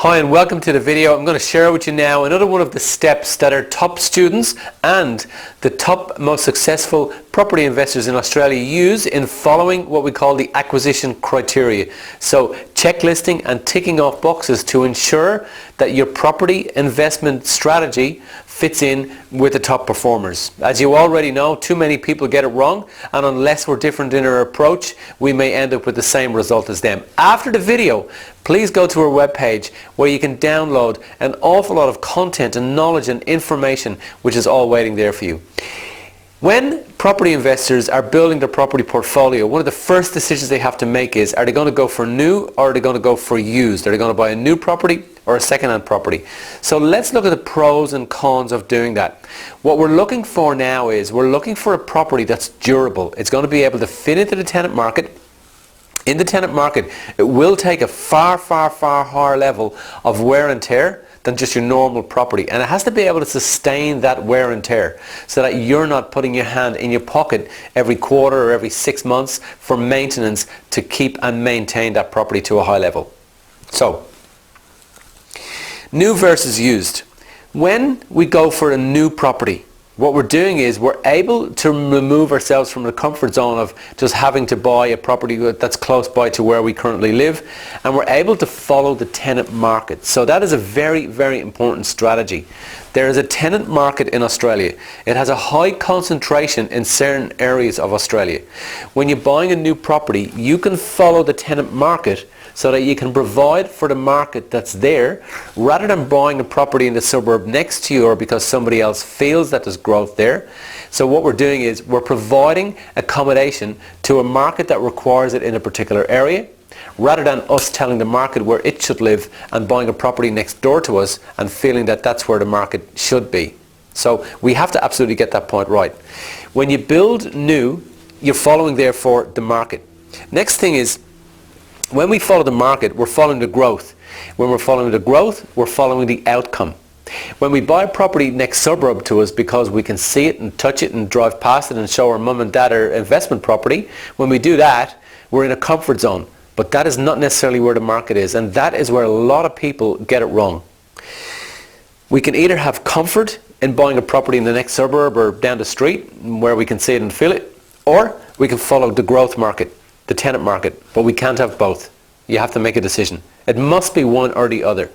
Hi and welcome to the video. I'm going to share with you now another one of the steps that our top students and the top most successful property investors in Australia use in following what we call the acquisition criteria. So checklisting and ticking off boxes to ensure that your property investment strategy fits in with the top performers. As you already know, too many people get it wrong, and unless we're different in our approach, we may end up with the same result as them. After the video, please go to our webpage where you can download an awful lot of content and knowledge and information which is all waiting there for you. When property investors are building their property portfolio, one of the first decisions they have to make is, are they going to go for new or are they going to go for used? Are they going to buy a new property or a second-hand property? So let's look at the pros and cons of doing that. What we're looking for now is we're looking for a property that's durable. It's going to be able to fit into the tenant market. In the tenant market, it will take a far higher level of wear and tear than just your normal property, and it has to be able to sustain that wear and tear so that you're not putting your hand in your pocket every quarter or every 6 months for maintenance to keep and maintain that property to a high level. So, new versus used. When we go for a new property, what we're doing is we're able to remove ourselves from the comfort zone of just having to buy a property that's close by to where we currently live, and we're able to follow the tenant market. So that is a very important strategy. There is a tenant market in Australia. It has a high concentration in certain areas of Australia. When you're buying a new property, you can follow the tenant market so that you can provide for the market that's there, rather than buying a property in the suburb next to you or because somebody else feels that there's growth there. So what we're doing is we're providing accommodation to a market that requires it in a particular area, rather than us telling the market where it should live and buying a property next door to us and feeling that that's where the market should be. So we have to absolutely get that point right. When you build new, you're following therefore the market. Next thing is, when we follow the market, we're following the growth. When we're following the growth, we're following the outcome. When we buy a property next suburb to us because we can see it and touch it and drive past it and show our mum and dad our investment property, when we do that, we're in a comfort zone. But that is not necessarily where the market is, and that is where a lot of people get it wrong. We can either have comfort in buying a property in the next suburb or down the street where we can see it and feel it, or we can follow the growth market, the tenant market, but we can't have both. You have to make a decision. It must be one or the other.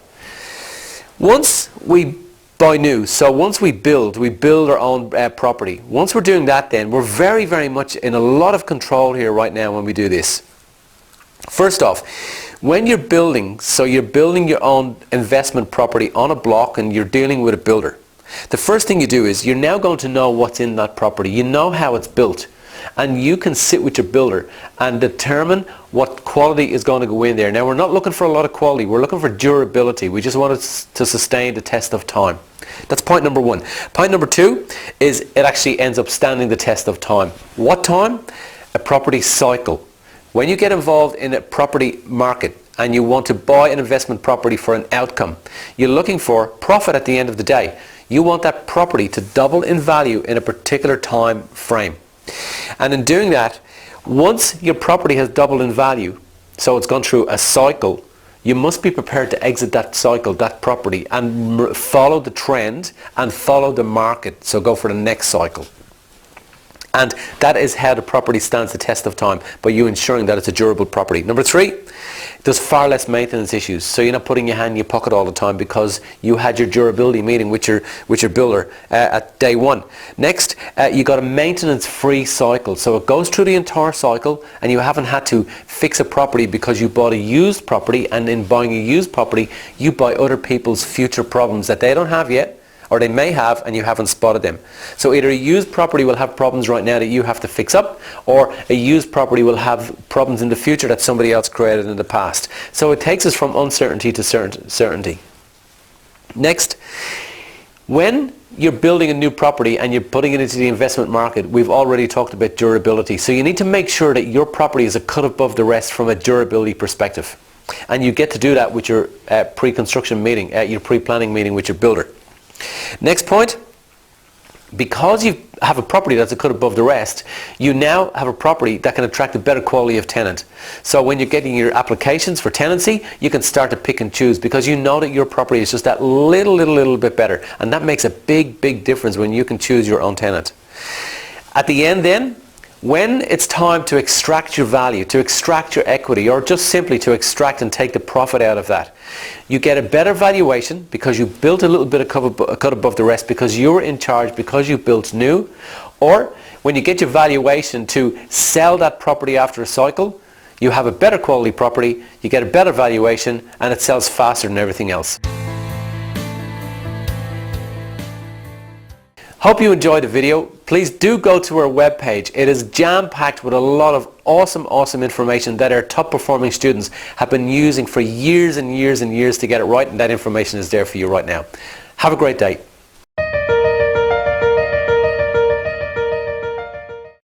Once we buy new, so once we build our own property. Once we're doing that, then we're very much in a lot of control here right now when we do this. First off, when you're building, so you're building your own investment property on a block and you're dealing with a builder, the first thing you do is you're now going to know what's in that property. You know how it's built. And you can sit with your builder and determine what quality is going to go in there. Now, we're not looking for a lot of quality. We're looking for durability. We just want it to sustain the test of time. That's point number one. Point number two is it actually ends up standing the test of time. What time? A property cycle. When you get involved in a property market and you want to buy an investment property for an outcome, you're looking for profit at the end of the day. You want that property to double in value in a particular time frame. And in doing that, once your property has doubled in value, so it's gone through a cycle, you must be prepared to exit that cycle, that property, and follow the trend and follow the market. So go for the next cycle. And that is how the property stands the test of time, by you ensuring that it's a durable property. Number three, there's far less maintenance issues. So you're not putting your hand in your pocket all the time because you had your durability meeting with your builder at day one. Next, you got a maintenance-free cycle. So it goes through the entire cycle and you haven't had to fix a property because you bought a used property, and in buying a used property, you buy other people's future problems that they don't have yet, or they may have and you haven't spotted them. So either a used property will have problems right now that you have to fix up, or a used property will have problems in the future that somebody else created in the past. So it takes us from uncertainty to certainty. Next, when you're building a new property and you're putting it into the investment market, we've already talked about durability. So you need to make sure that your property is a cut above the rest from a durability perspective. And you get to do that with your pre-construction meeting, your pre-planning meeting with your builder. Next point, Because you have a property that's a cut above the rest, you now have a property that can attract a better quality of tenant. So when you're getting your applications for tenancy, you can start to pick and choose because you know that your property is just that little bit better. And that makes a big difference when you can choose your own tenant. At the end then, when it's time to extract your value, to extract your equity, or just simply to extract and take the profit out of that, you get a better valuation because you built a little bit of cut above the rest because you were in charge, because you built new. Or when you get your valuation to sell that property after a cycle, you have a better quality property, you get a better valuation, and it sells faster than everything else. Hope you enjoyed the video. Please do go to our webpage. It is jam-packed with a lot of awesome information that our top performing students have been using for years and years to get it right, and that information is there for you right now. Have a great day.